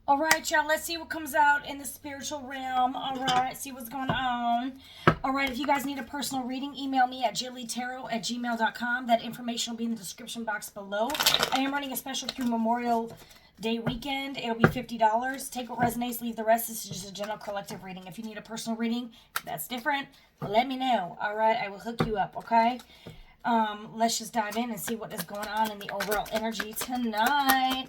All right, y'all, let's see what comes out in the spiritual realm. All right, see what's going on. All right, if you guys need a personal reading, email me at jillytarot@gmail.com. That information will be in the description box below. I am running a special through Memorial Day weekend. It'll be $50. Take what resonates, leave the rest. This is just a general collective reading. If you need a personal reading, that's different. Let me know. All right, I will hook you up, okay? Let's just dive in and see what is going on in the overall energy tonight.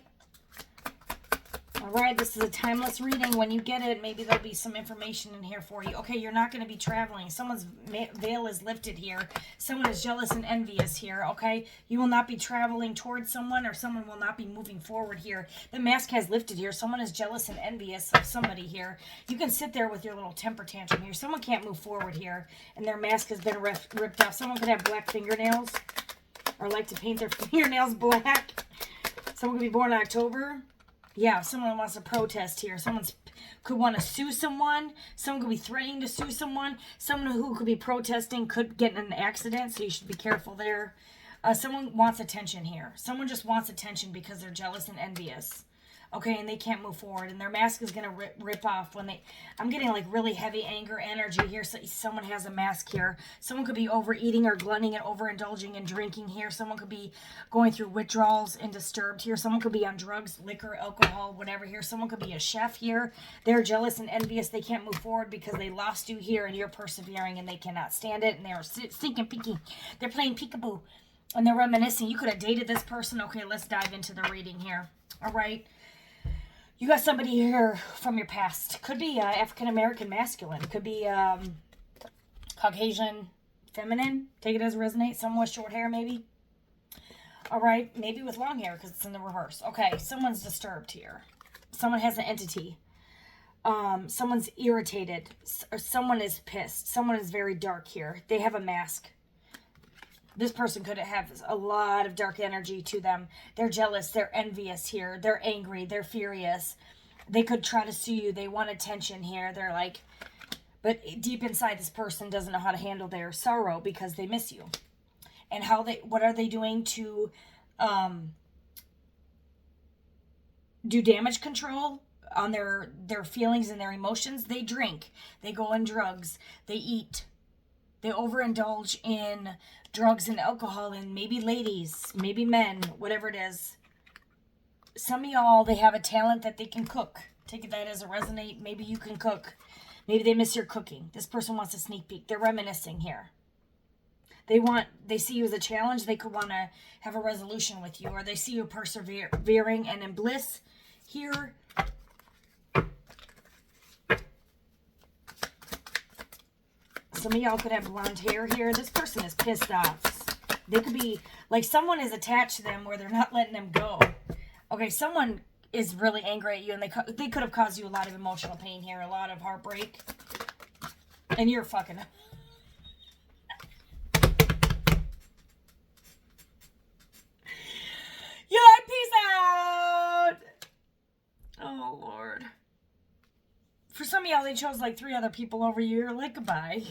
All right, this is a timeless reading. When you get it, maybe there'll be some information in here for you. Okay, you're not going to be traveling. Someone's veil is lifted here. Someone is jealous and envious here, okay? You will not be traveling towards someone, or someone will not be moving forward here. The mask has lifted here. Someone is jealous and envious of somebody here. You can sit there with your little temper tantrum here. Someone can't move forward here, and their mask has been ripped off. Someone could have black fingernails, or like to paint their fingernails black. Someone could be born in October. Yeah, someone wants to protest here. Someone could want to sue someone. Someone could be threatening to sue someone. Someone who could be protesting could get in an accident, so you should be careful there. Someone wants attention here. Someone just wants attention because they're jealous and envious. Okay, and they can't move forward, and their mask is going to rip off when they... I'm getting like really heavy anger energy here. So someone has a mask here. Someone could be overeating or glutting and overindulging and drinking here. Someone could be going through withdrawals and disturbed here. Someone could be on drugs, liquor, alcohol, whatever here. Someone could be a chef here. They're jealous and envious. They can't move forward because they lost you here, and you're persevering, and they cannot stand it, and they're stinking peeking. They're playing peekaboo, and they're reminiscing. You could have dated this person. Okay, let's dive into the reading here. All right. You got somebody here from your past. Could be African-American masculine. Could be Caucasian feminine. Take it as it resonates. Someone with short hair, maybe. All right. Maybe with long hair because it's in the reverse. Okay. Someone's disturbed here. Someone has an entity. Someone's irritated. Or someone is pissed. Someone is very dark here. They have a mask. This person could have a lot of dark energy to them. They're jealous. They're envious here. They're angry. They're furious. They could try to sue you. They want attention here. They're like, but deep inside, this person doesn't know how to handle their sorrow because they miss you. And what are they doing to do damage control on their feelings and their emotions? They drink. They go on drugs. They eat. They overindulge in drugs and alcohol, and maybe ladies, maybe men, whatever it is. Some of y'all, they have a talent that they can cook. Take that as a resonate. Maybe you can cook. Maybe they miss your cooking. This person wants a sneak peek. They're reminiscing here. They see you as a challenge. They could want to have a resolution with you, or they see you persevering and in bliss here. Some of y'all could have blonde hair here. This person is pissed off. They could be, like, someone is attached to them where they're not letting them go. Okay, someone is really angry at you, and they could have caused you a lot of emotional pain here, a lot of heartbreak. And you're fucking... You're like, peace out! Oh, Lord. For some of y'all, they chose like 3 other people over you. You're like, goodbye.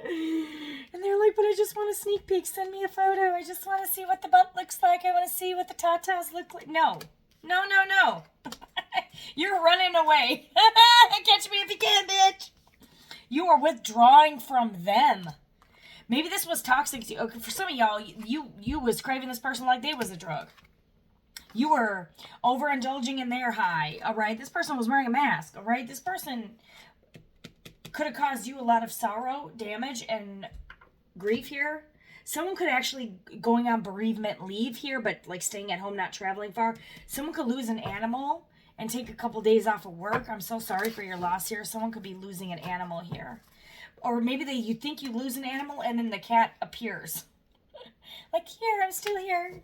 And they're like, but I just want a sneak peek. Send me a photo. I just want to see what the butt looks like. I want to see what the tatas look like. No. No, no, no. You're running away. Catch me if you can, bitch. You are withdrawing from them. Maybe this was toxic to you. Okay, for some of y'all, you was craving this person like they was a drug. You were overindulging in their high, all right? This person was wearing a mask, all right? This person could have caused you a lot of sorrow, damage, and grief here. Someone could actually going on bereavement leave here, but like staying at home, not traveling far. Someone could lose an animal and take a couple days off of work. I'm so sorry for your loss here. Someone could be losing an animal here. Or maybe you think you lose an animal and then the cat appears. Like, here, I'm still here.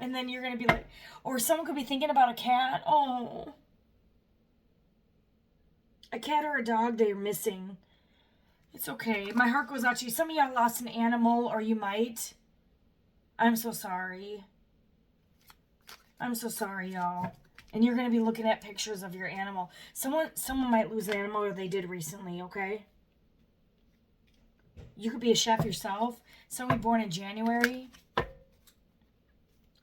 And then you're going to be like, or someone could be thinking about a cat. Oh. A cat or a dog they're missing. It's okay. My heart goes out to you. Some of y'all lost an animal, or you might. I'm so sorry. I'm so sorry, y'all. And you're going to be looking at pictures of your animal. Someone might lose an animal, or they did recently, okay? You could be a chef yourself. Someone born in January.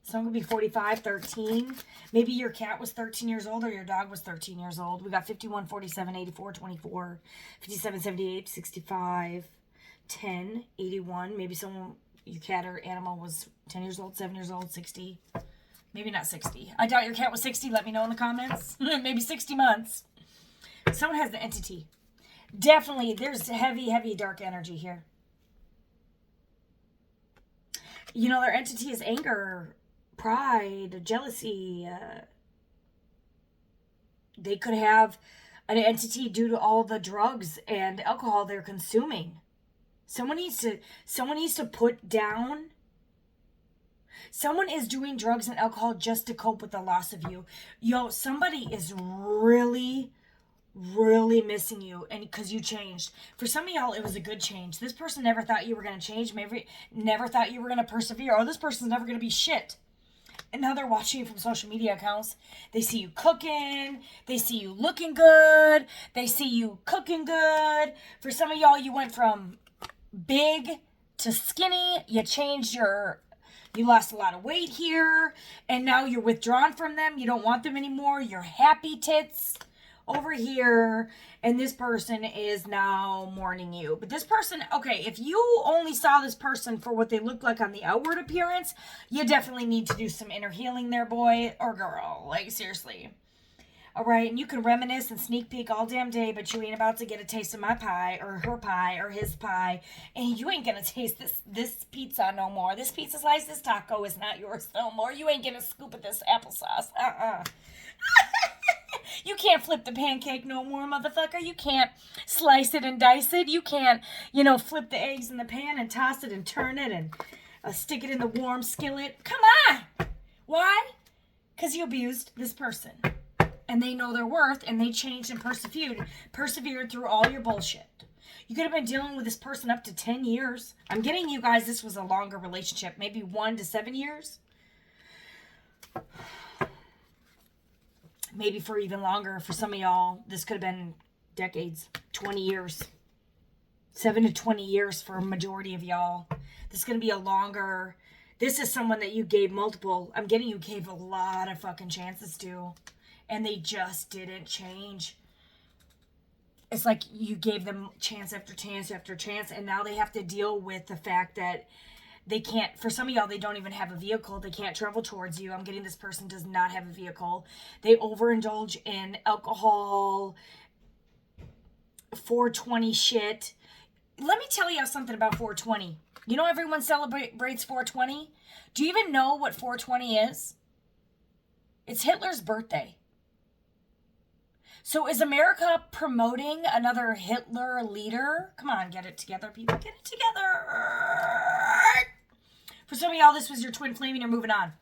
Someone could be 45, 13. Maybe your cat was 13 years old or your dog was 13 years old. We got 51, 47, 84, 24, 57, 78, 65, 10, 81. Maybe someone, your cat or animal was 10 years old, 7 years old, 60. Maybe not 60. I doubt your cat was 60. Let me know in the comments. Maybe 60 months. Someone has the entity. Definitely, there's heavy, heavy dark energy here. You know, their entity is anger, pride, jealousy. They could have an entity due to all the drugs and alcohol they're consuming. Someone needs to put down. Someone is doing drugs and alcohol just to cope with the loss of you. Yo, somebody is really missing you, and because you changed. For some of y'all, it was a good change. This person never thought you were going to change. Maybe never thought you were going to persevere. Oh, this person's never going to be shit. And now they're watching you from social media accounts. They see you cooking. They see you looking good. They see you cooking good. For some of y'all, you went from big to skinny. You lost a lot of weight here. And now you're withdrawn from them. You don't want them anymore. You're happy tits over here, and this person is now mourning you. But this person, okay, if you only saw this person for what they look like on the outward appearance, you definitely need to do some inner healing there, boy or girl. Like, seriously. All right, and you can reminisce and sneak peek all damn day, but you ain't about to get a taste of my pie or her pie or his pie, and you ain't gonna taste this pizza no more. This pizza slice, this taco is not yours no more. You ain't gonna scoop at this applesauce. You can't flip the pancake no more, motherfucker. You can't slice it and dice it. You can't, flip the eggs in the pan and toss it and turn it and stick it in the warm skillet. Come on. Why? Because you abused this person. And they know their worth, and they changed and persevered through all your bullshit. You could have been dealing with this person up to 10 years. I'm getting you guys, this was a longer relationship, maybe 1 to 7 years. Maybe for even longer. For some of y'all, this could have been decades, 20 years. 7 to 20 years for a majority of y'all. This is going to be a longer... This is someone that you gave multiple... I'm getting you gave a lot of fucking chances to. And they just didn't change. It's like you gave them chance after chance after chance. And now they have to deal with the fact that they can't, for some of y'all, they don't even have a vehicle. They can't travel towards you. I'm getting this person does not have a vehicle. They overindulge in alcohol, 420 shit. Let me tell you something about 420. You know everyone celebrates 420? Do you even know what 420 is? It's Hitler's birthday. So is America promoting another Hitler leader? Come on, get it together, people. Get it together. For some of y'all, this was your twin flame and you're moving on.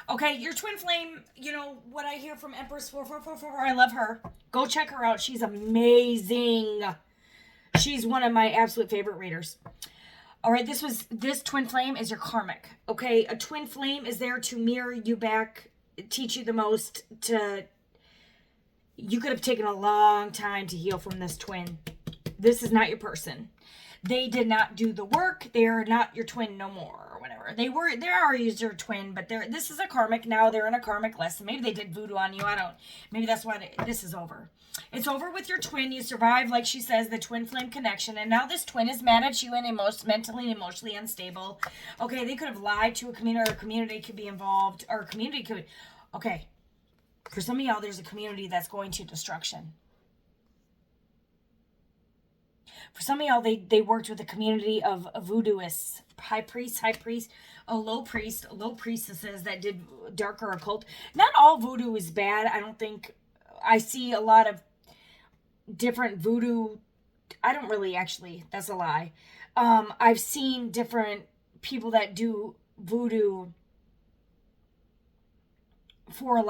Okay, your twin flame, what I hear from Empress 4444, I love her. Go check her out. She's amazing. She's one of my absolute favorite readers. All right, this twin flame is your karmic. Okay, a twin flame is there to mirror you back, teach you the most, you could have taken a long time to heal from this twin. This is not your person. They did not do the work. They are not your twin no more or whatever. They are your twin, but this is a karmic. Now they're in a karmic lesson. Maybe they did voodoo on you. Maybe that's why this is over. It's over with your twin. You survived, like she says, the twin flame connection. And now this twin is mad at you and mentally and emotionally unstable. Okay, they could have lied to a community, or a community could be involved, or a community could... Okay, for some of y'all, there's a community that's going to destruction. For some of y'all, they worked with a community of voodooists, high priests, low priestesses that did darker occult. Not all voodoo is bad. I don't think... I see a lot of different voodoo. I don't really actually. That's a lie. I've seen different people that do voodoo for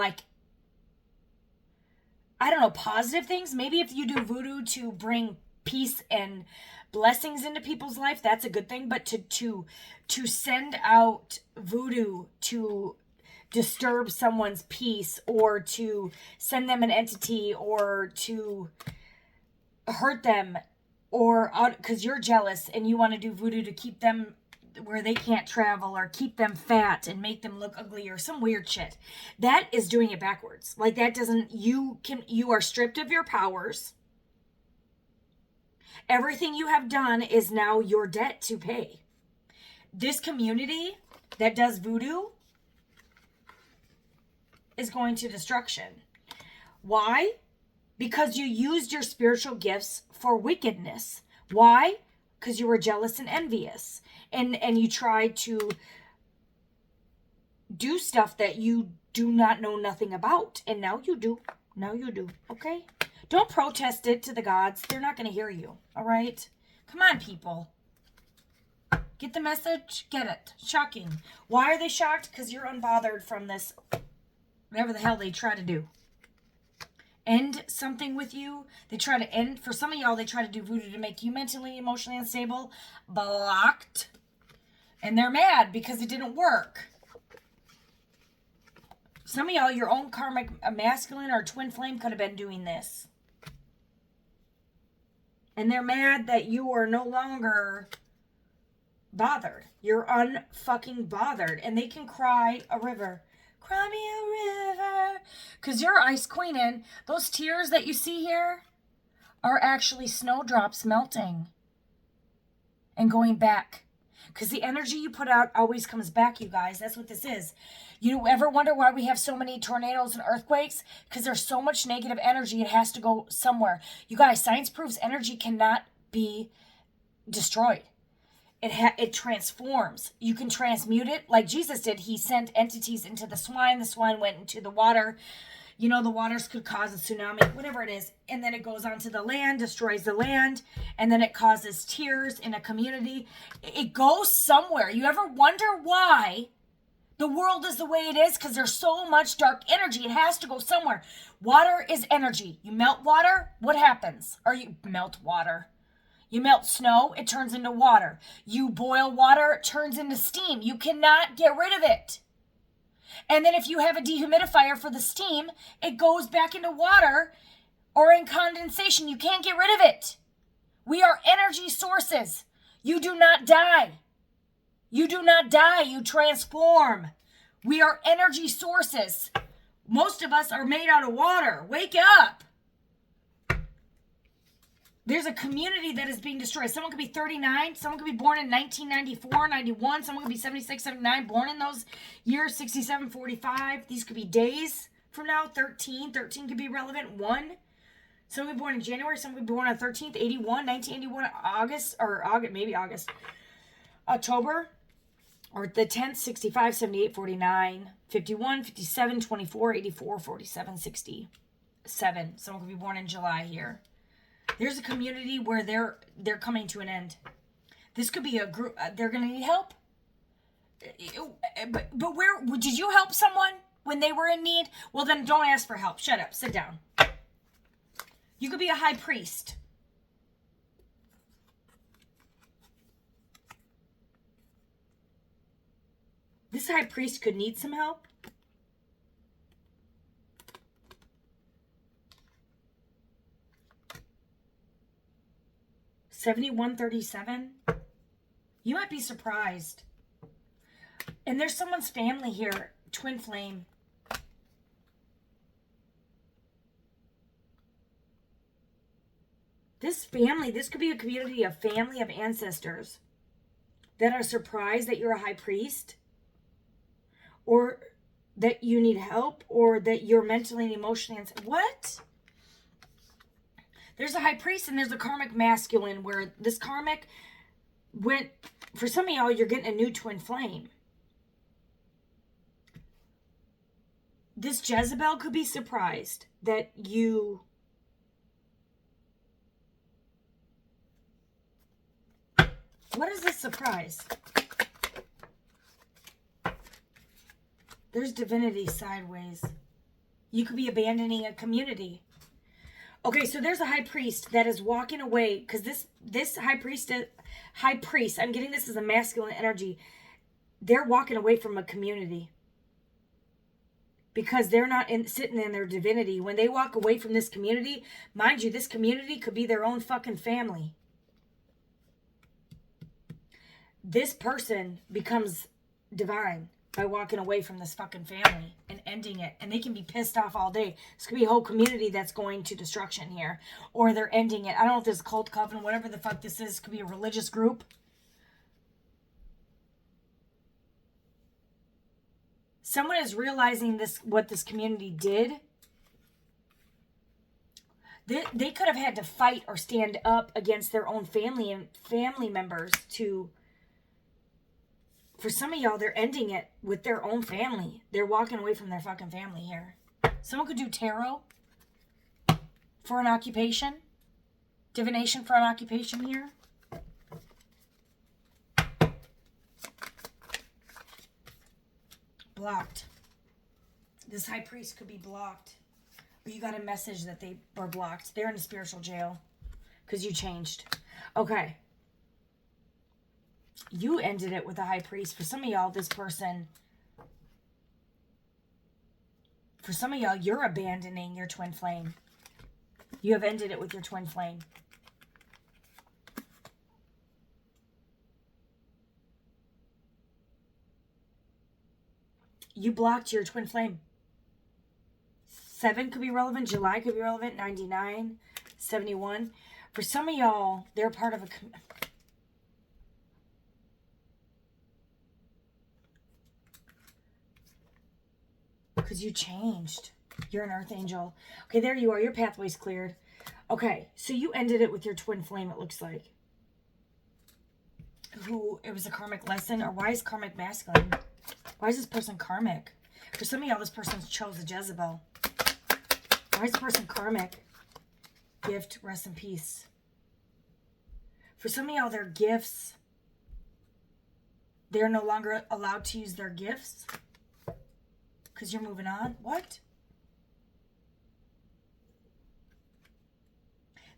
positive things. Maybe if you do voodoo to bring peace and blessings into people's life, that's a good thing. But to send out voodoo to disturb someone's peace, or to send them an entity, or to hurt them, or because you're jealous and you want to do voodoo to keep them where they can't travel, or keep them fat and make them look ugly, or some weird shit. That is doing it backwards. Like, that doesn't, you are stripped of your powers. Everything you have done is now your debt to pay. This community that does voodoo is going to destruction. Why? Because you used your spiritual gifts for wickedness. Why? Because you were jealous and envious. And you tried to do stuff that you do not know nothing about. And now you do. Now you do. Okay? Don't protest it to the gods. They're not going to hear you. All right? Come on, people. Get the message? Get it. Shocking. Why are they shocked? Because you're unbothered from this, whatever the hell they try to do. End something with you. They try to end, for some of y'all, they try to do voodoo to make you mentally, emotionally unstable. Blocked. And they're mad because it didn't work. Some of y'all, your own karmic masculine or twin flame could have been doing this. And they're mad that you are no longer bothered. You're unfucking bothered. And they can cry a river. Cry me a river. Because you're ice queen, and those tears that you see here are actually snowdrops melting and going back. Because the energy you put out always comes back, you guys. That's what this is. You ever wonder why we have so many tornadoes and earthquakes? Because there's so much negative energy. It has to go somewhere. You guys, science proves energy cannot be destroyed. It transforms. You can transmute it like Jesus did. He sent entities into the swine. The swine went into the water. You know, the waters could cause a tsunami, whatever it is. And then it goes onto the land, destroys the land. And then it causes tears in a community. It goes somewhere. You ever wonder why the world is the way it is? Because there's so much dark energy. It has to go somewhere. Water is energy. You melt water, what happens? Or you melt water. You melt snow, it turns into water. You boil water, it turns into steam. You cannot get rid of it. And then if you have a dehumidifier for the steam, it goes back into water or in condensation. You can't get rid of it. We are energy sources. You do not die. You do not die. You transform. We are energy sources. Most of us are made out of water. Wake up. There's a community that is being destroyed. Someone could be 39. Someone could be born in 1994, 91. Someone could be 76, 79, born in those years, 67, 45. These could be days from now, 13. 13 could be relevant. 1. Someone could be born in January. Someone could be born on 13th, 81, 1981, August, October, or the 10th, 65, 78, 49, 51, 57, 24, 84, 47, 67. Someone could be born in July here. There's a community where they're coming to an end. This could be a group. They're going to need help. But where did you help someone when they were in need? Well, then don't ask for help. Shut up. Sit down. You could be a high priest. This high priest could need some help. $71.37. You might be surprised. And there's someone's family here, twin flame. This family, this could be a community of family of ancestors that are surprised that you're a high priest, or that you need help, or that you're mentally and emotionally what? There's a high priest and there's a karmic masculine, where this karmic went, for some of y'all, you're getting a new twin flame. This Jezebel could be surprised that you what is this surprise? There's divinity sideways. You could be abandoning a community. Okay, so there's a high priest that is walking away, because this high priest, I'm getting this as a masculine energy. They're walking away from a community because they're not sitting in their divinity. When they walk away from this community, mind you, this community could be their own fucking family. this person becomes divine by walking away from this fucking family and ending it. And they can be pissed off all day. This could be a whole community that's going to destruction here. Or they're ending it. I don't know if this cult, coven, whatever the fuck this is. Could be a religious group. Someone is realizing this, what this community did. They could have had to fight or stand up against their own family and family members to... For some of y'all, they're ending it with their own family. They're walking away from their fucking family here. Someone could do tarot for an occupation. Divination for an occupation here. Blocked. This high priest could be blocked. Or you got a message that they were blocked. They're in a spiritual jail. Because you changed. Okay. You ended it with a high priest. For some of y'all, this person... For some of y'all, you're abandoning your twin flame. You have ended it with your twin flame. You blocked your twin flame. 7 could be relevant. July could be relevant. 99, 71. For some of y'all, they're part of a... Because you changed. You're an earth angel. Okay, there you are. Your pathway's cleared. Okay, so you ended it with your twin flame, it looks like. Who, it was a karmic lesson? Or why is karmic masculine? Why is this person karmic? For some of y'all, this person chose a Jezebel. Why is this person karmic? Gift, rest in peace. For some of y'all, their gifts, they're no longer allowed to use their gifts. Because you're moving on? What?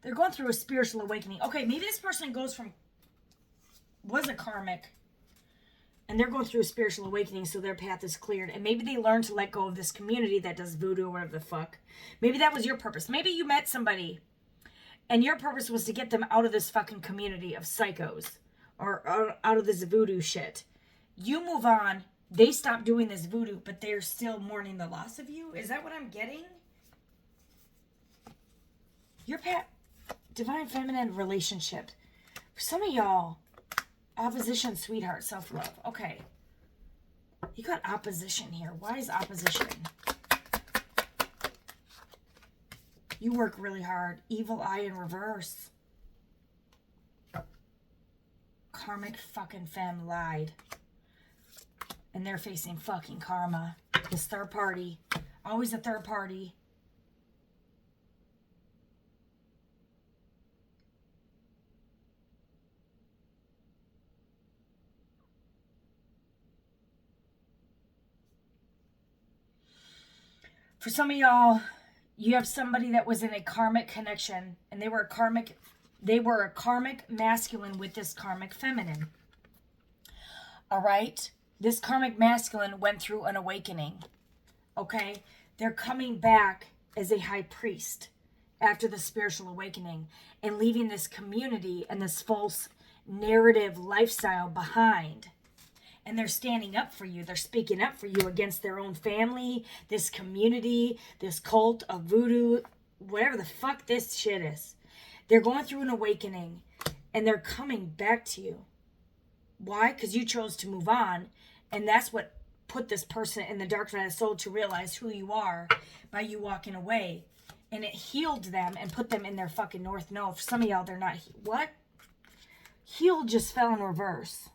They're going through a spiritual awakening. Okay, maybe this person goes from... was a karmic. And they're going through a spiritual awakening, so their path is cleared. And maybe they learn to let go of this community that does voodoo or whatever the fuck. Maybe that was your purpose. Maybe you met somebody. And your purpose was to get them out of this fucking community of psychos. Or out of this voodoo shit. You move on. They stop doing this voodoo, but they're still mourning the loss of you? Is that what I'm getting? Your divine feminine relationship. For some of y'all, opposition, sweetheart, self-love. Okay. You got opposition here. Why is opposition? You work really hard. Evil eye in reverse. Karmic fucking femme lied. And they're facing fucking karma. This third party. Always a third party. For some of y'all, you have somebody that was in a karmic connection. And they were a karmic masculine with this karmic feminine. Alright? This karmic masculine went through an awakening. Okay? They're coming back as a high priest after the spiritual awakening and leaving this community and this false narrative lifestyle behind. And they're standing up for you. They're speaking up for you against their own family, this community, this cult of voodoo, whatever the fuck this shit is. They're going through an awakening and they're coming back to you. Why? Because you chose to move on. And that's what put this person in the dark night of soul to realize who you are by you walking away. And it healed them and put them in their fucking north node. For some of y'all, they're not... What? Healed just fell in reverse.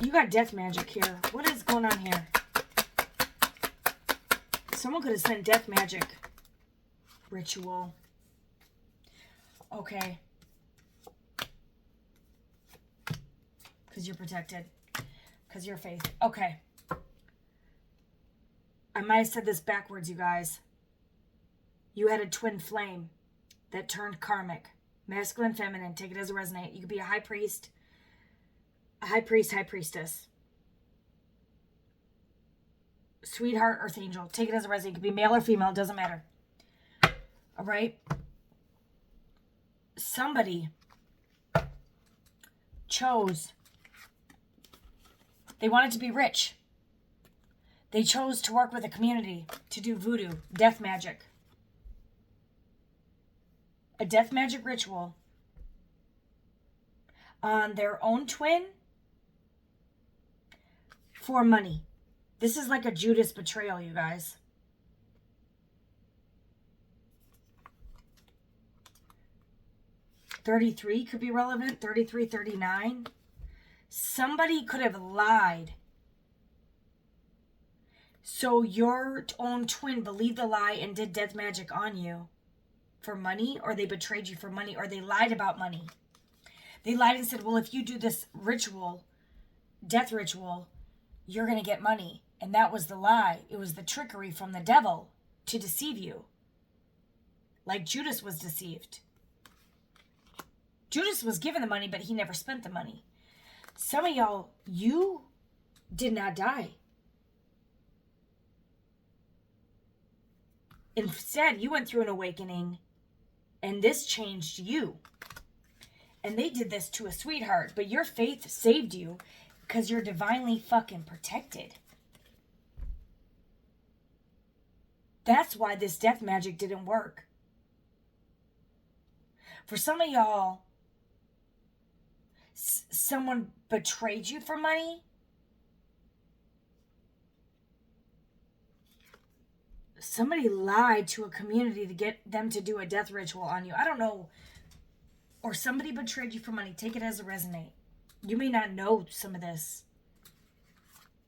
You got death magic here. What is going on here? Someone could have sent death magic ritual. Okay. Because you're protected. Because you're faith. Okay. I might have said this backwards, you guys. You had a twin flame that turned karmic. Masculine, feminine. Take it as a resonate. You could be a high priest. A high priest, high priestess. Sweetheart, earth angel. Take it as a resident. It could be male or female. It doesn't matter. All right? Somebody chose. They wanted to be rich. They chose to work with a community to do voodoo, death magic. A death magic ritual on their own twin for money. This is like a Judas betrayal, you guys. $33 could be relevant. $33, $39. Somebody could have lied. So your own twin believed the lie and did death magic on you for money, or they betrayed you for money, or they lied about money. They lied and said, well, if you do this ritual, death ritual, you're going to get money. And that was the lie. It was the trickery from the devil to deceive you. Like Judas was deceived. Judas was given the money, but he never spent the money. Some of y'all, you did not die. Instead, you went through an awakening, and this changed you. And they did this to a sweetheart, but your faith saved you because you're divinely fucking protected. That's why this death magic didn't work. For some of y'all, someone betrayed you for money. Somebody lied to a community to get them to do a death ritual on you. I don't know. Or somebody betrayed you for money. Take it as a resonate. You may not know some of this.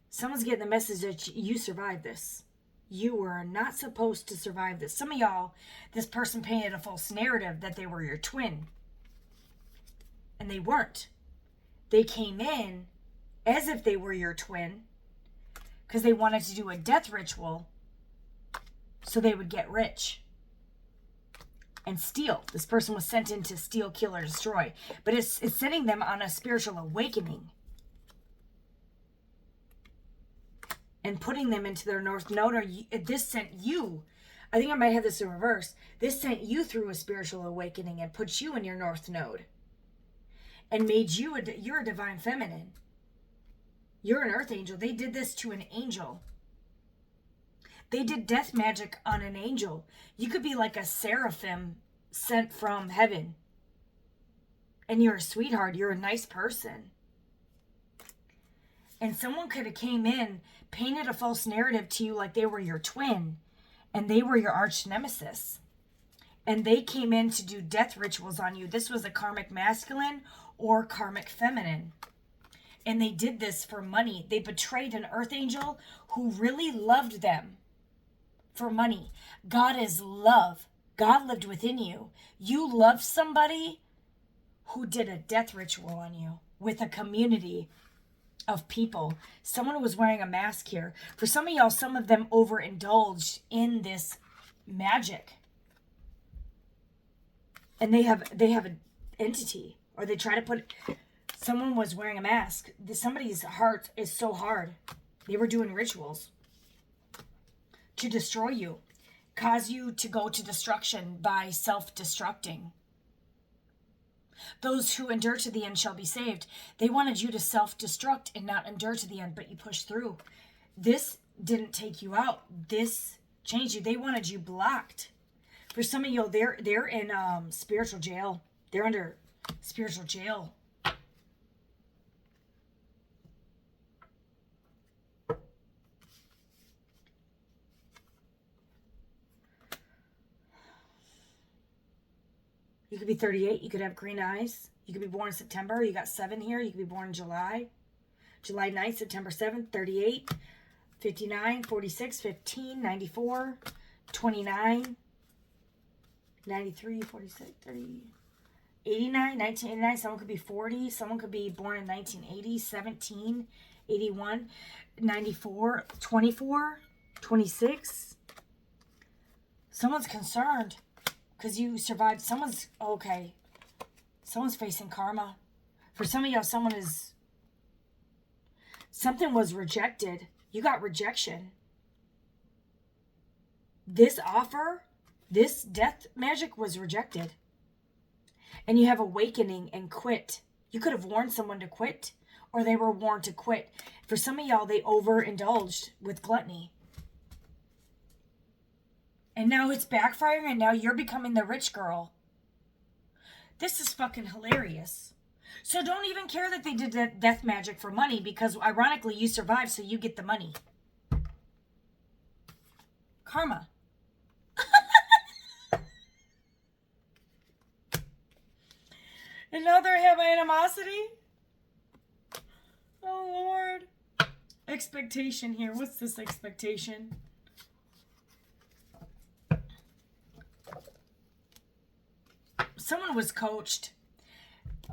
Someone's getting the message that you survived this. You were not supposed to survive this. Some of y'all, this person painted a false narrative that they were your twin. And they weren't. They came in as if they were your twin because they wanted to do a death ritual so they would get rich and steal. This person was sent in to steal, kill, or destroy. But it's sending them on a spiritual awakening and putting them into their north node. Or this sent you, I think I might have this in reverse. This sent you through a spiritual awakening and put you in your north node and made you, you're a divine feminine. You're an earth angel. They did this to an angel. They did death magic on an angel. You could be like a seraphim sent from heaven. And you're a sweetheart. You're a nice person. And someone could have came in, painted a false narrative to you like they were your twin. And they were your arch nemesis. And they came in to do death rituals on you. This was a karmic masculine or karmic feminine. And they did this for money. They betrayed an earth angel who really loved them. For money. God is love. God lived within you. You loved somebody who did a death ritual on you with a community of people. Someone who was wearing a mask here. For some of y'all, some of them overindulged in this magic. And they have an entity, or they try to put, someone was wearing a mask. Somebody's heart is so hard. They were doing rituals to destroy you, cause you to go to destruction by self-destructing. Those who endure to the end shall be saved. They wanted you to self-destruct and not endure to the end, but you pushed through. This didn't take you out. This changed you. They wanted you blocked. For some of you, they're in spiritual jail. They're under spiritual jail. You could be 38. You could have green eyes. You could be born in September. You got 7 here. You could be born in July. July 9th, September 7th, 38, 59, 46, 15, 94, 29, 93, 46, 30, 89, 1989. Someone could be 40. Someone could be born in 1980, 17, 81, 94, 24, 26. Someone's concerned. Because you survived. Someone's facing karma. For some of y'all, something was rejected. You got rejection. This offer, this death magic was rejected. And you have awakening and quit. You could have warned someone to quit, or they were warned to quit. For some of y'all, they overindulged with gluttony. And now it's backfiring, and now you're becoming the rich girl. This is fucking hilarious. So don't even care that they did that death magic for money, because ironically you survived, so you get the money. Karma. And now they have animosity? Oh, Lord. Expectation here. What's this expectation? Someone was coached.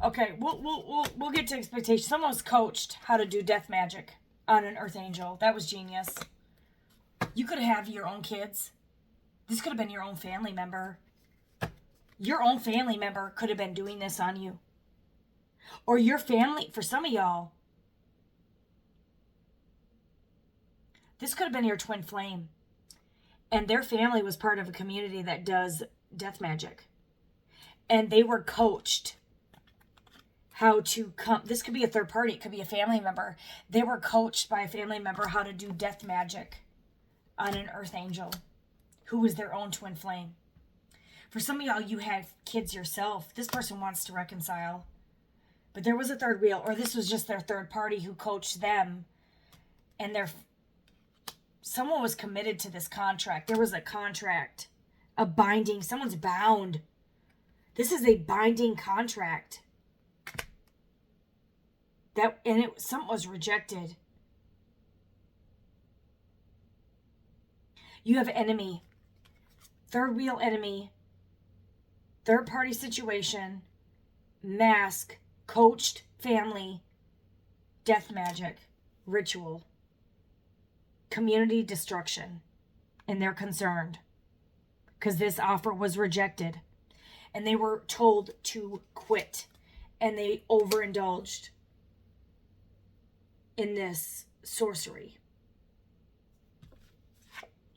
Okay, we'll get to expectation. Someone was coached how to do death magic on an earth angel. That was genius. You could have your own kids. This could have been your own family member. Your own family member could have been doing this on you. Or your family, for some of y'all, this could have been your twin flame. And their family was part of a community that does death magic. And they were coached how to come. This could be a third party. It could be a family member. They were coached by a family member how to do death magic on an earth angel who was their own twin flame. For some of y'all, you had kids yourself. This person wants to reconcile. But there was a third wheel, or this was just their third party who coached them. And someone was committed to this contract. There was a contract, a binding. Someone's bound. This is a binding contract. Something was rejected. You have enemy. Third wheel enemy. Third party situation. Mask. Coached family. Death magic. Ritual. Community destruction. And they're concerned. Because this offer was rejected. And they were told to quit. And they overindulged in this sorcery.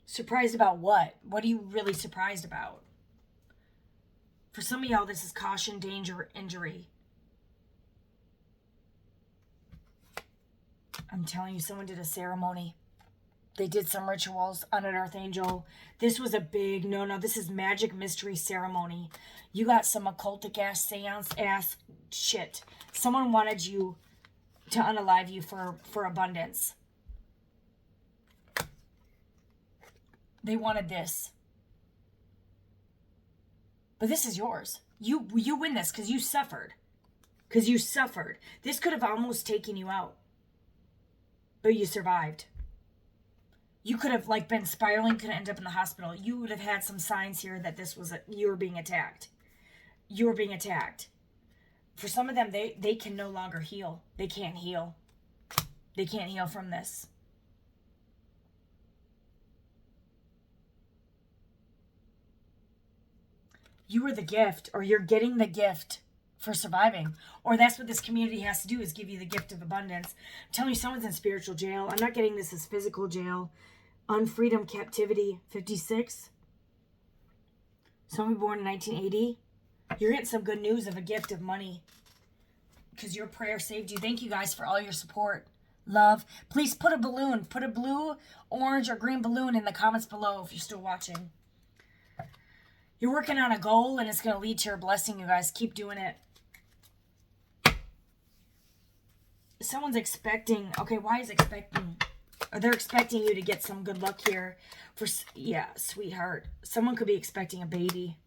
Surprised about what? What are you really surprised about? For some of y'all, this is caution, danger, injury. I'm telling you, someone did a ceremony. They did some rituals on an earth angel. This was a big no. This is magic mystery ceremony. You got some occultic ass, seance ass shit. Someone wanted you to unalive you for abundance. They wanted this. But this is yours. You win this because you suffered. Because you suffered. This could have almost taken you out. But you survived. You could have been spiraling, could have ended up in the hospital. You would have had some signs here that you were being attacked. You were being attacked. For some of them, they can no longer heal. They can't heal. They can't heal from this. You were the gift, or you're getting the gift for surviving. Or that's what this community has to do, is give you the gift of abundance. I'm telling you, someone's in spiritual jail. I'm not getting this as physical jail. Unfreedom, captivity, 56. Someone born in 1980. You're getting some good news of a gift of money. Because your prayer saved you. Thank you guys for all your support. Love. Please put a balloon. Put a blue, orange, or green balloon in the comments below if you're still watching. You're working on a goal and it's going to lead to your blessing, you guys. Keep doing it. Someone's expecting. Okay, why is expecting? Or they're expecting you to get some good luck here. Yeah, sweetheart. Someone could be expecting a baby.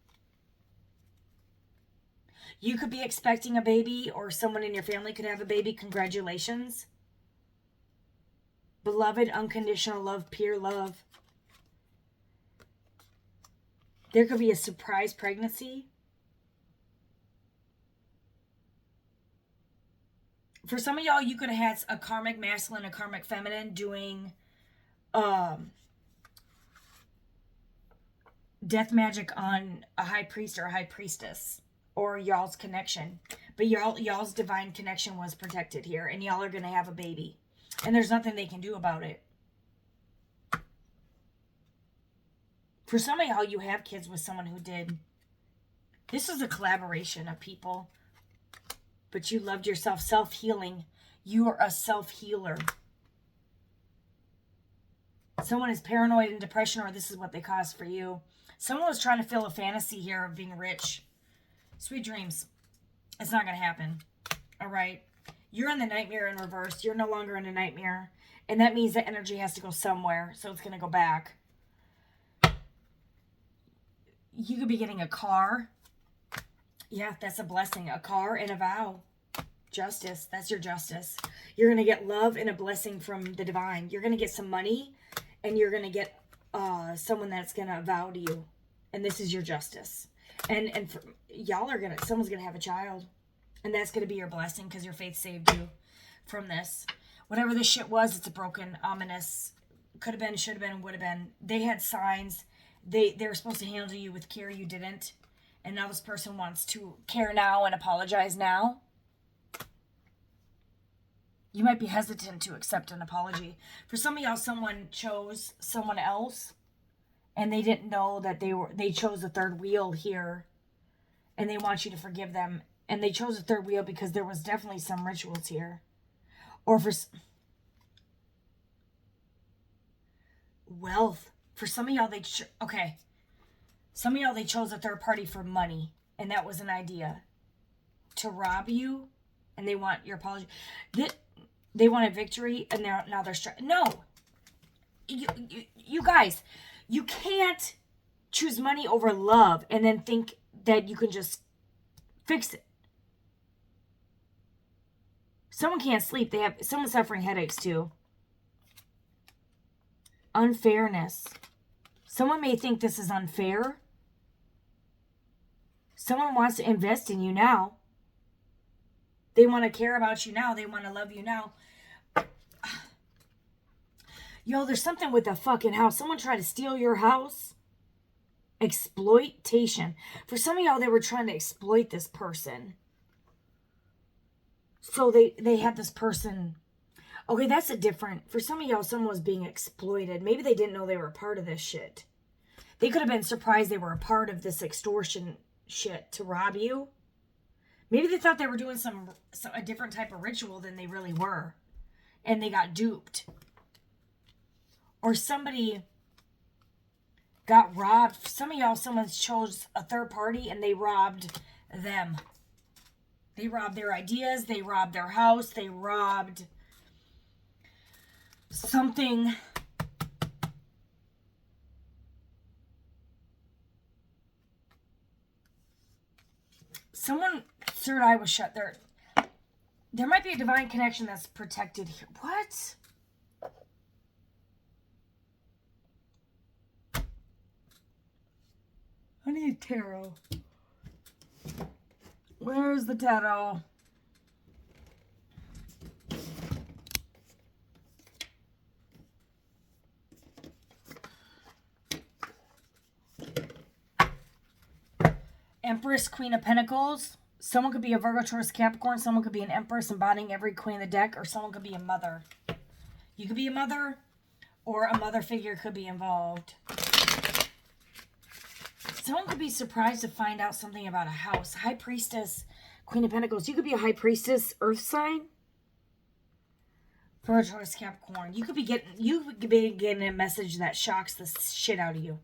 You could be expecting a baby, or someone in your family could have a baby. Congratulations. Beloved, unconditional love, pure love. There could be a surprise pregnancy. For some of y'all, you could have had a karmic masculine, a karmic feminine doing death magic on a high priest or a high priestess, or y'all's connection. But y'all's divine connection was protected here, and y'all are going to have a baby. And there's nothing they can do about it. For some of y'all, you have kids with someone who did. This is a collaboration of people. But you loved yourself. Self-healing. You are a self-healer. Someone is paranoid and depression, or this is what they caused for you. Someone was trying to fill a fantasy here of being rich. Sweet dreams. It's not going to happen. All right. You're in the nightmare in reverse. You're no longer in a nightmare. And that means that energy has to go somewhere. So it's going to go back. You could be getting a car. Yeah, that's a blessing. A car and a vow. Justice. That's your justice. You're going to get love and a blessing from the divine. You're going to get some money. And you're going to get someone that's going to vow to you. And this is your justice. And for, y'all are going to, someone's going to have a child. And that's going to be your blessing because your faith saved you from this. Whatever this shit was, it's a broken, ominous, could have been, should have been, would have been. They had signs. They were supposed to handle you with care. You didn't. And now this person wants to care now and apologize now. You might be hesitant to accept an apology. For some of y'all, someone chose someone else. And they didn't know that they chose a third wheel here. And they want you to forgive them. And they chose a third wheel because there was definitely some rituals here. Or for wealth. For some of y'all, okay. Some of y'all, they chose a third party for money. And that was an idea. To rob you. And they want your apology. They want a victory. And now they're no. You guys, you can't choose money over love. And then think that you can just fix it. Someone can't sleep. Someone's suffering headaches too. Unfairness. Someone may think this is unfair. Someone wants to invest in you now. They want to care about you now. They want to love you now. Yo, there's something with the fucking house. Someone tried to steal your house. Exploitation. For some of y'all, they were trying to exploit this person. So they had this person. Okay, that's a different. For some of y'all, someone was being exploited. Maybe they didn't know they were a part of this shit. They could have been surprised they were a part of this extortion shit to rob you. Maybe they thought they were doing a different type of ritual than they really were. And they got duped. Or somebody got robbed. Some of y'all, someone chose a third party and they robbed them. They robbed their ideas. They robbed their house. They robbed something. Someone, third eye was shut. There might be a divine connection that's protected here. What? I need tarot. Where's the tarot? Empress, Queen of Pentacles. Someone could be a Virgo, Taurus, Capricorn. Someone could be an Empress embodying every queen of the deck. Or someone could be a mother. You could be a mother. Or a mother figure could be involved. Someone could be surprised to find out something about a house. High Priestess, Queen of Pentacles. You could be a High Priestess, Earth sign. Virgo, Taurus, Capricorn. You could be getting a message that shocks the shit out of you.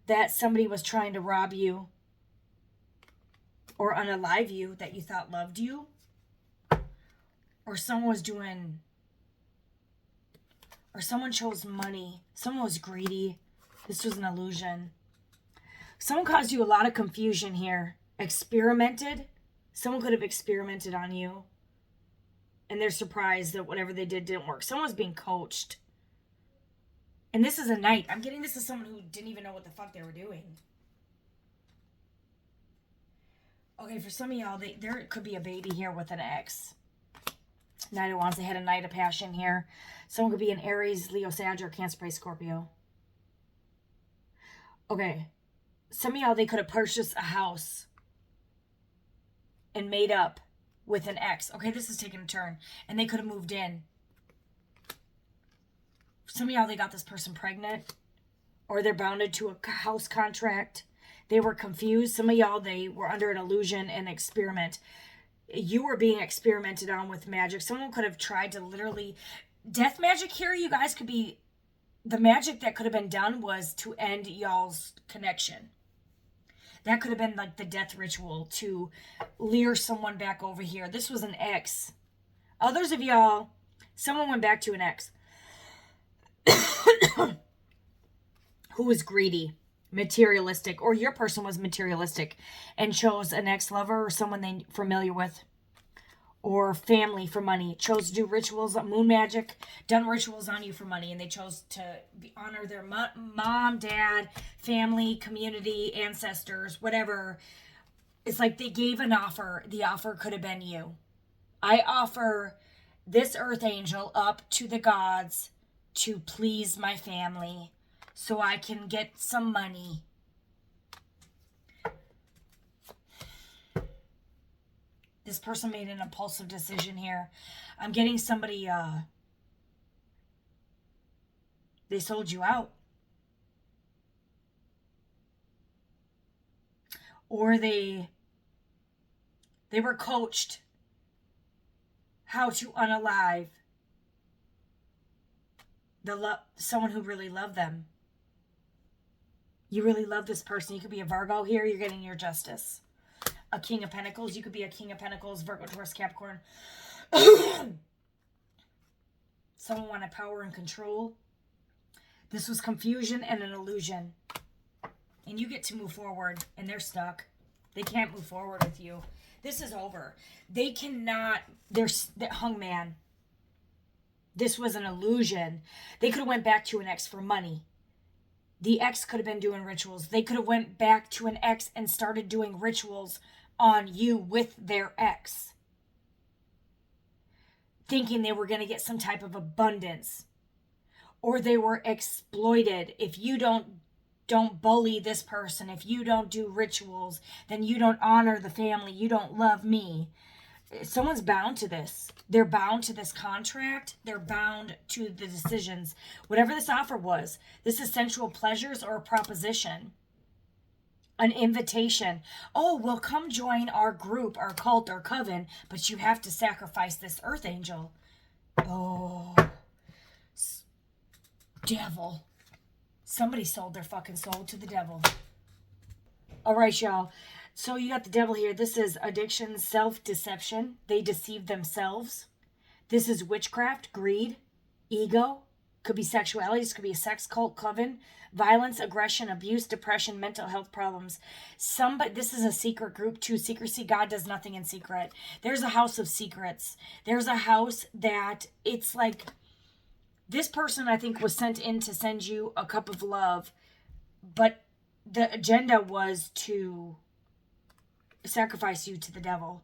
That somebody was trying to rob you. Or unalive you that you thought loved you. Or someone was doing. Or someone chose money. Someone was greedy. This was an illusion. Someone caused you a lot of confusion here. Experimented. Someone could have experimented on you. And they're surprised that whatever they did didn't work. Someone's being coached. And this is a knight. I'm getting this as someone who didn't even know what the fuck they were doing. Okay, for some of y'all, there could be a baby here with an ex. Knight of Wands, they had a Knight of Passion here. Someone could be an Aries, Leo, Sag, or Cancer, Pisces, Scorpio. Okay. Some of y'all, they could have purchased a house and made up with an ex. Okay, this is taking a turn. And they could have moved in. Some of y'all, they got this person pregnant. or they're bounded to a house contract. They were confused. Some of y'all, they were under an illusion and experiment. You were being experimented on with magic. Someone could have tried to literally... Death magic here, you guys, could be... The magic that could have been done was to end y'all's connection. That could have been like the death ritual to lure someone back over here. This was an ex. Others of y'all, someone went back to an ex who was greedy, materialistic, or your person was materialistic and chose an ex-lover or someone they familiar with, or family for money, chose to do rituals, moon magic, done rituals on you for money, and they chose to honor their mom, dad, family, community, ancestors, whatever. It's like they gave an offer. The offer could have been you. I offer this earth angel up to the gods to please my family so I can get some money. This person made an impulsive decision here. I'm getting somebody, they sold you out. Or they were coached how to unalive someone who really loved them. You really love this person. You could be a Virgo here. You're getting your justice. A King of Pentacles. You could be a King of Pentacles, Virgo, Taurus, Capricorn. Someone wanted power and control. This was confusion and an illusion. And you get to move forward, and they're stuck. They can't move forward with you. This is over. They cannot. They're hung man. This was an illusion. They could have went back to an ex for money. The ex could have been doing rituals. They could have went back to an ex and started doing rituals on you with their ex, thinking they were going to get some type of abundance. Or they were exploited. If you don't bully this person, if you don't do rituals, then you don't honor the family, you don't love me. Someone's bound to this. They're bound to this contract. They're bound to the decisions. Whatever this offer was, this is sensual pleasures or a proposition. An invitation. Oh, well, come join our group, our cult, our coven, but you have to sacrifice this earth angel. Oh, devil. Somebody sold their fucking soul to the devil. All right, y'all. So you got the devil here. This is addiction, self-deception. They deceive themselves. This is witchcraft, greed, ego. Could be sexuality. This could be a sex cult, coven. Violence, aggression, abuse, depression, mental health problems. This is a secret group too. Secrecy. God does nothing in secret. There's a house of secrets. There's a house that it's like... This person, I think, was sent in to send you a cup of love, but the agenda was to sacrifice you to the devil.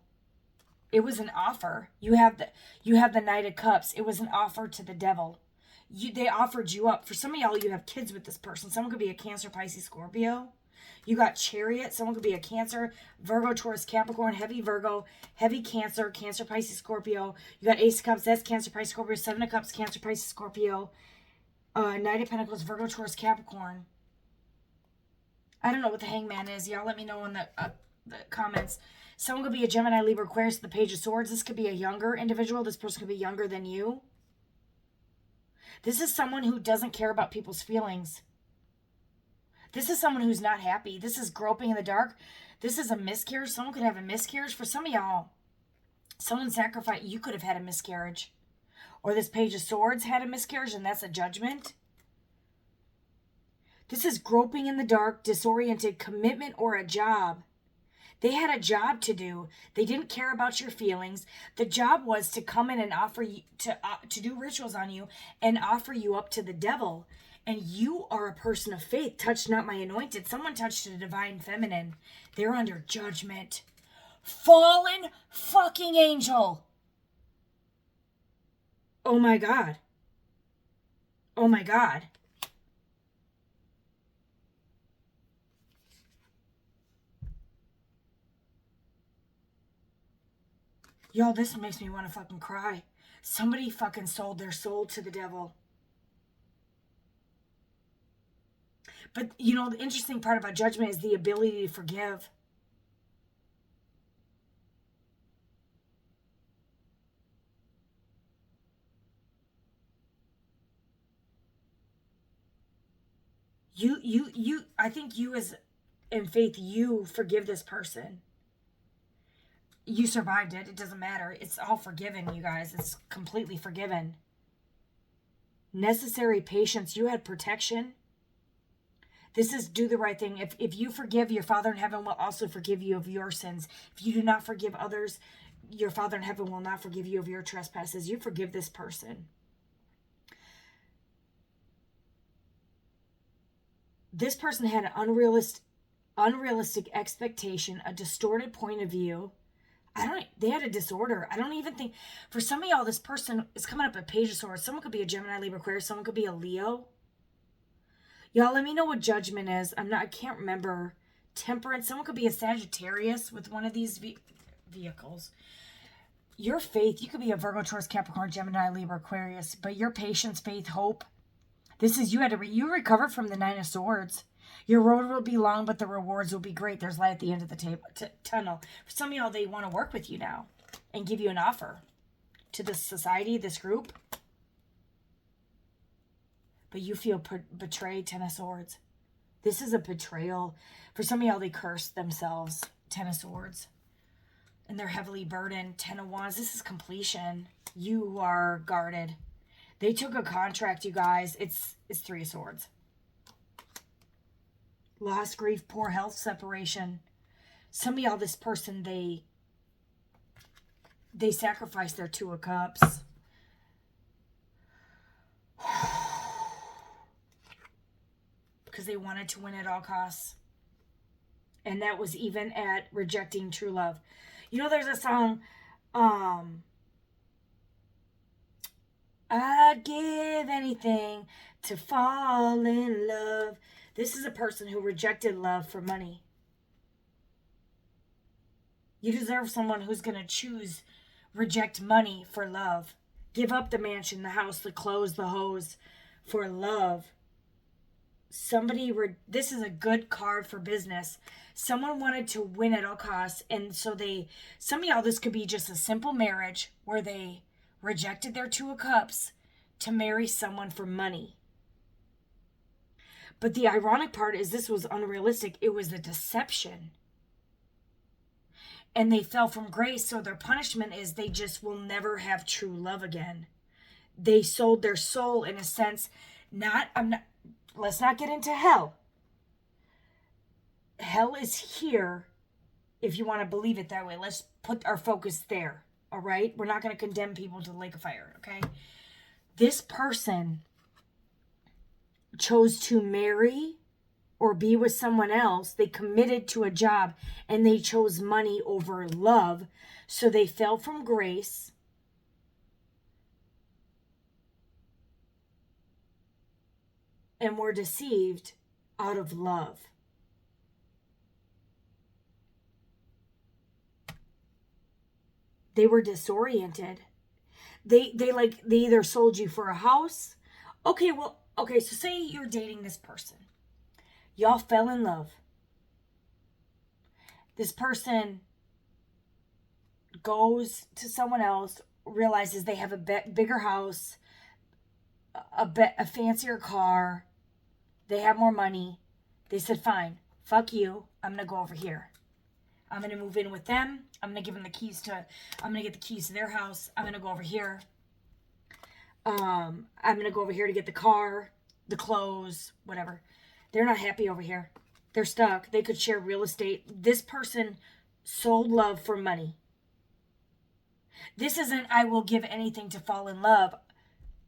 It was an offer. You have the Knight of Cups. It was an offer to the devil. They offered you up. For some of y'all, you have kids with this person. Someone could be a Cancer, Pisces, Scorpio. You got Chariot. Someone could be a Cancer, Virgo, Taurus, Capricorn, heavy Virgo, heavy Cancer, Cancer, Pisces, Scorpio. You got Ace of Cups. That's Cancer, Pisces, Scorpio. Seven of Cups, Cancer, Pisces, Scorpio. Knight of Pentacles, Virgo, Taurus, Capricorn. I don't know what the Hangman is. Y'all let me know in the comments. Someone could be a Gemini, Libra, Aquarius, the Page of Swords. This could be a younger individual. This person could be younger than you. This is someone who doesn't care about people's feelings. This is someone who's not happy. This is groping in the dark. This is a miscarriage. Someone could have a miscarriage. For some of y'all, someone sacrificed. You could have had a miscarriage. Or this Page of Swords had a miscarriage, and that's a judgment. This is groping in the dark, disoriented, commitment, or a job. They had a job to do. They didn't care about your feelings. The job was to come in and offer you to do rituals on you and offer you up to the devil. And you are a person of faith. Touch not my anointed. Someone touched the divine feminine. They're under judgment. Fallen fucking angel. Oh my God. Oh my God. Y'all, this makes me want to fucking cry. Somebody fucking sold their soul to the devil. But, you know, the interesting part about judgment is the ability to forgive. I think you as in faith, you forgive this person. You survived it. It doesn't matter. It's all forgiven, you guys. It's completely forgiven. Necessary patience. You had protection. This is do the right thing. If you forgive, your Father in heaven will also forgive you of your sins. If you do not forgive others, your Father in heaven will not forgive you of your trespasses. You forgive this person. This person had an unrealistic expectation, a distorted point of view. They had a disorder. I don't even think, for some of y'all, this person is coming up at Page of Swords. Someone could be a Gemini, Libra, Aquarius. Someone could be a Leo. Y'all, let me know what judgment is. I can't remember. Temperance. Someone could be a Sagittarius with one of these vehicles. Your faith, you could be a Virgo, Taurus, Capricorn, Gemini, Libra, Aquarius. But your patience, faith, hope. This is, you recovered from the Nine of Swords. Your road will be long, but the rewards will be great. There's light at the end of the tunnel. For some of y'all, they want to work with you now and give you an offer to this society, this group. But you feel betrayed, Ten of Swords. This is a betrayal. For some of y'all, they curse themselves, Ten of Swords. And they're heavily burdened, Ten of Wands. This is completion. You are guarded. They took a contract, you guys. It's Three of Swords. Loss, grief, poor health, separation. Some of y'all, this person, they sacrificed their Two of Cups. Because they wanted to win at all costs. And that was even at rejecting true love. You know, there's a song, I'd give anything to fall in love. This is a person who rejected love for money. You deserve someone who's going to reject money for love. Give up the mansion, the house, the clothes, the hose for love. This is a good card for business. Someone wanted to win at all costs. And so some of y'all, this could be just a simple marriage where they rejected their Two of Cups to marry someone for money. But the ironic part is this was unrealistic. It was a deception. And they fell from grace. So their punishment is they just will never have true love again. They sold their soul in a sense. Let's not get into hell. Hell is here if you want to believe it that way. Let's put our focus there. All right? We're not going to condemn people to the lake of fire. Okay? This person chose to marry or be with someone else. They committed to a job and they chose money over love. So they fell from grace. And were deceived out of love. They were disoriented. They either sold you for a house. Okay, so say you're dating this person. Y'all fell in love. This person goes to someone else, realizes they have a bigger house, a fancier car, they have more money. They said, fine, fuck you, I'm going to go over here. I'm going to move in with them. I'm going to give them I'm going to get the keys to their house. I'm going to go over here. I'm going to go over here to get the car, the clothes, whatever. They're not happy over here. They're stuck. They could share real estate. This person sold love for money. This isn't, I will give anything to fall in love.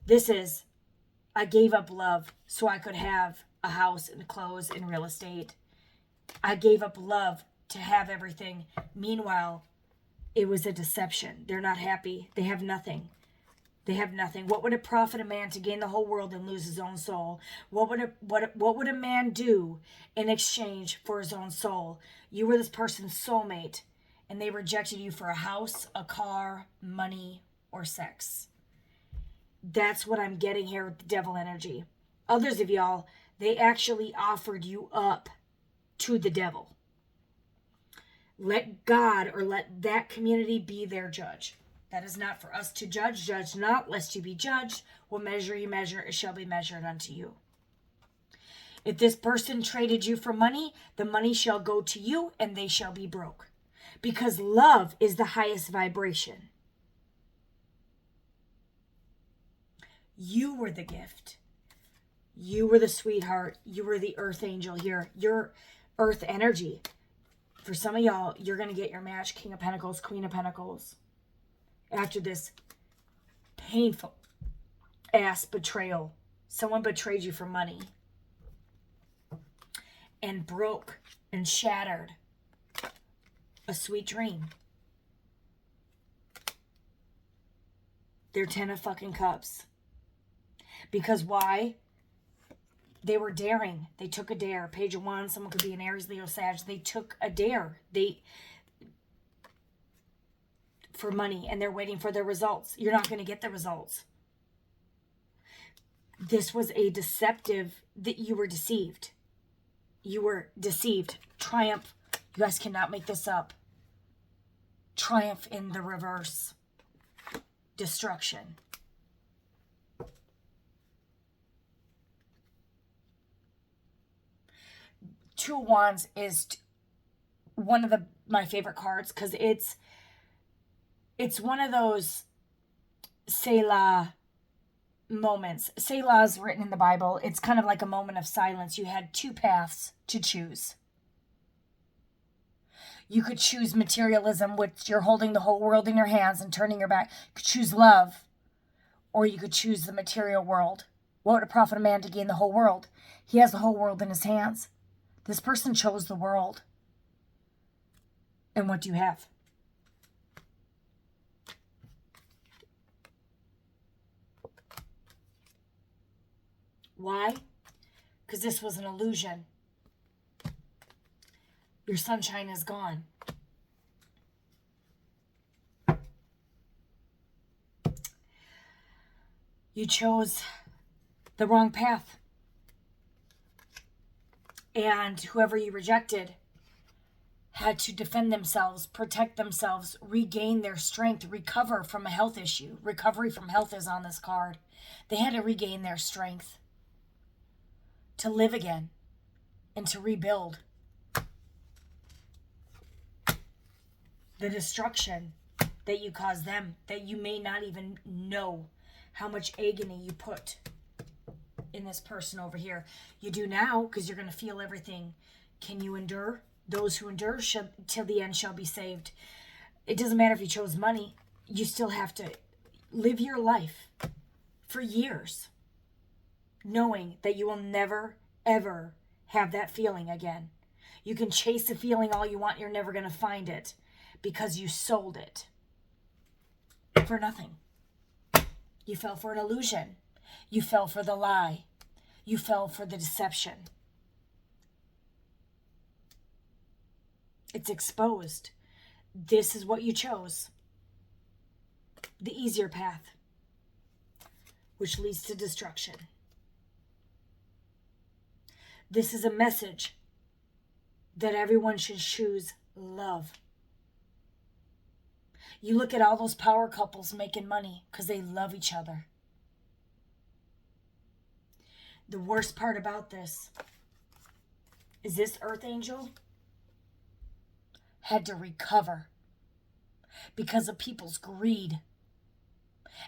This is, I gave up love so I could have a house and clothes and real estate. I gave up love to have everything. Meanwhile, it was a deception. They're not happy. They have nothing. They have nothing. What would it profit a man to gain the whole world and lose his own soul? What would a man do in exchange for his own soul? You were this person's soulmate, and they rejected you for a house, a car, money, or sex. That's what I'm getting here with the devil energy. Others of y'all, They actually offered you up to the devil. Let God or let that community be their judge. That is not for us to judge. Judge not, lest you be judged. What measure you measure, it shall be measured unto you. If this person traded you for money, the money shall go to you and they shall be broke. Because love is the highest vibration. You were the gift. You were the sweetheart. You were the earth angel here. Your earth energy. For some of y'all, you're going to get your match, King of Pentacles, Queen of Pentacles. After this painful ass betrayal. Someone betrayed you for money. And broke and shattered a sweet dream. They're 10 of fucking cups. Because why? They were daring. They took a dare. Page of Wands, someone could be an Aries, Leo, Sag. They took a dare. For money, and they're waiting for their results. You're not going to get the results. This was a deceptive, that you were deceived. You were deceived. Triumph. You guys cannot make this up. Triumph in the reverse. Destruction. Two of Wands is one of my favorite cards because it's one of those Selah moments. Selah is written in the Bible. It's kind of like a moment of silence. You had two paths to choose. You could choose materialism, which you're holding the whole world in your hands and turning your back. You could choose love, or you could choose the material world. What would it profit a man to gain the whole world? He has the whole world in his hands. This person chose the world. And what do you have? Why? Because this was an illusion. Your sunshine is gone. You chose the wrong path. And whoever you rejected had to defend themselves, protect themselves, regain their strength, recover from a health issue. Recovery from health is on this card. They had to regain their strength to live again and to rebuild. The destruction that you caused them, that you may not even know how much agony you put in this person over here. You do now, because you're going to feel everything. Can you endure? Those who endure till the end shall be saved. It doesn't matter if you chose money. You still have to live your life for years knowing that you will never, ever have that feeling again. You can chase the feeling all you want. You're never going to find it because you sold it for nothing. You fell for an illusion. You fell for the lie. You fell for the deception. It's exposed. This is what you chose. The easier path, which leads to destruction. This is a message that everyone should choose love. You look at all those power couples making money because they love each other. The worst part about this is this earth angel had to recover because of people's greed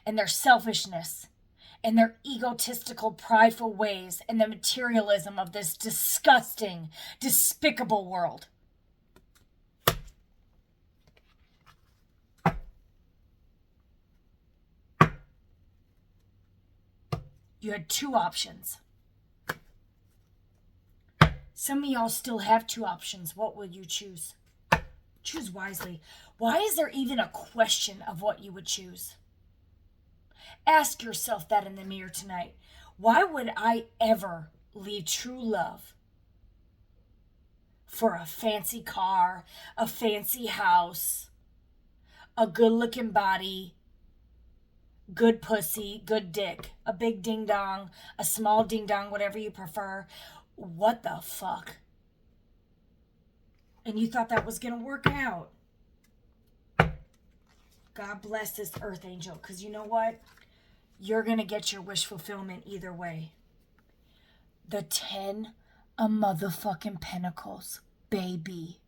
and their selfishness and their egotistical, prideful ways and the materialism of this disgusting, despicable world. You had two options. Some of y'all still have two options. What will you choose? Choose wisely. Why is there even a question of what you would choose? Ask yourself that in the mirror tonight. Why would I ever leave true love for a fancy car, a fancy house, a good-looking body, good pussy, good dick, a big ding dong, a small ding dong, whatever you prefer. What the fuck? And you thought that was going to work out. God bless this earth angel, because you know what? You're going to get your wish fulfillment either way. The 10 of motherfucking pentacles, baby.